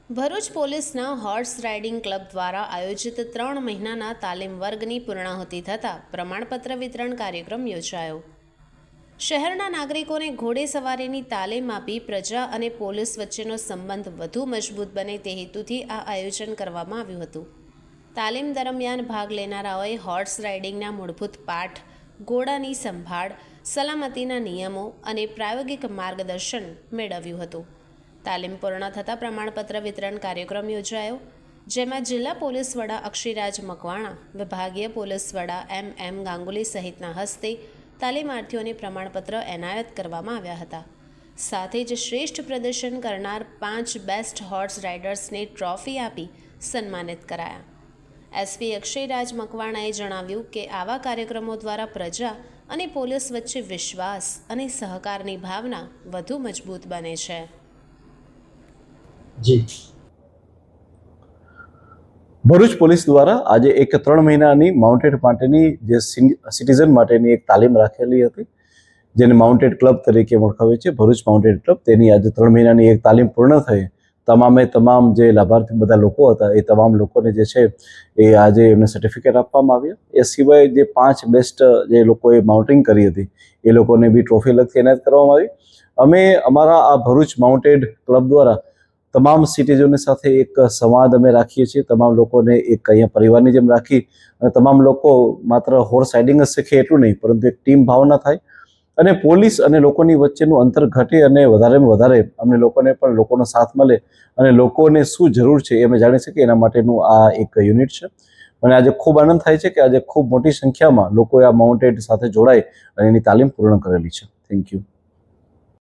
ભરૂચ પોલીસના horse riding club દ્વારા આયોજિત 3 મહિનાના તાલીમ વર્ગની પૂર્ણાહુતિ થતાં પ્રમાણપત્ર વિતરણ કાર્યક્રમ યોજાયો. શહેરના નાગરિકોને ઘોડેસવારીની તાલીમ આપી પ્રજા અને પોલીસ વચ્ચેનો સંબંધ વધુ મજબૂત બને તે હેતુથી આ આયોજન કરવામાં આવ્યું હતું. તાલીમ દરમિયાન ભાગ લેનારાઓએ હોર્સ રાઇડિંગના મૂળભૂત પાઠ, ઘોડાની સંભાળ, સલામતીના નિયમો અને પ્રાયોગિક માર્ગદર્શન મેળવ્યું હતું. તાલીમ પૂર્ણ થતાં પ્રમાણપત્ર વિતરણ કાર્યક્રમ યોજાયો, જેમાં જિલ્લા પોલીસ વડા અક્ષયરાજ મકવાણા, વિભાગીય પોલીસ વડા એમ ગાંગુલી સહિતના હસ્તે તાલીમાર્થીઓને પ્રમાણપત્ર એનાયત કરવામાં આવ્યા હતા. સાથે જ શ્રેષ્ઠ પ્રદર્શન કરનાર 5 બેસ્ટ હોર્સ રાઇડર્સને ટ્રોફી આપી સન્માનિત કરાયા. એસપી અક્ષયરાજ મકવાણાએ જણાવ્યું કે આવા કાર્યક્રમો દ્વારા પ્રજા અને પોલીસ વચ્ચે વિશ્વાસ અને સહકારની ભાવના વધુ મજબૂત બને છે. જી, ભરૂચ પોલીસ દ્વારા આજે એક 3 મહિનાની માઉન્ટેડ માટેની જે સિટીઝન માટેની એક તાલીમ રાખેલી હતી, જેને માઉન્ટેડ ક્લબ તરીકે ઓળખાવે છે, ભરૂચ માઉન્ટેડ ક્લબ. તેની આજે 3 મહિનાની એક તાલીમ પૂર્ણ થઈ. તમામ જે લાભાર્થી બધા લોકો હતા એ તમામ લોકોને જે છે એ આજે એમને સર્ટિફિકેટ આપવામાં આવ્યા. એ સિવાય જે 5 બેસ્ટ જે લોકોએ માઉન્ટિંગ કરી હતી એ લોકોને બી ટ્રોફી અલગથી એનાયત કરવામાં આવી. અમે અમારા આ ભરૂચ માઉન્ટેડ ક્લબ દ્વારા તમામ સિટીઝનોની સાથે એક સંવાદ અમે રાખીએ છીએ. તમામ લોકોને એક અહીંયા પરિવારની જેમ રાખી અને તમામ લોકો માત્ર હોર્સ રાઇડિંગ જ શીખે એટલું નહીં, પરંતુ એક ટીમ ભાવના થાય અને પોલીસ અને લોકોની વચ્ચેનું અંતર ઘટે અને વધારેમાં વધારે અમને લોકોને પણ લોકોનો સાથ મળે અને લોકોને શું જરૂર છે એ અમે જાણી શકીએ, એના માટેનું આ એક યુનિટ છે. અને આજે ખૂબ આનંદ થાય છે કે આજે ખૂબ મોટી સંખ્યામાં લોકોએ આ માઉન્ટેડ સાથે જોડાઈ અને એની તાલીમ પૂર્ણ કરેલી છે. Thank you.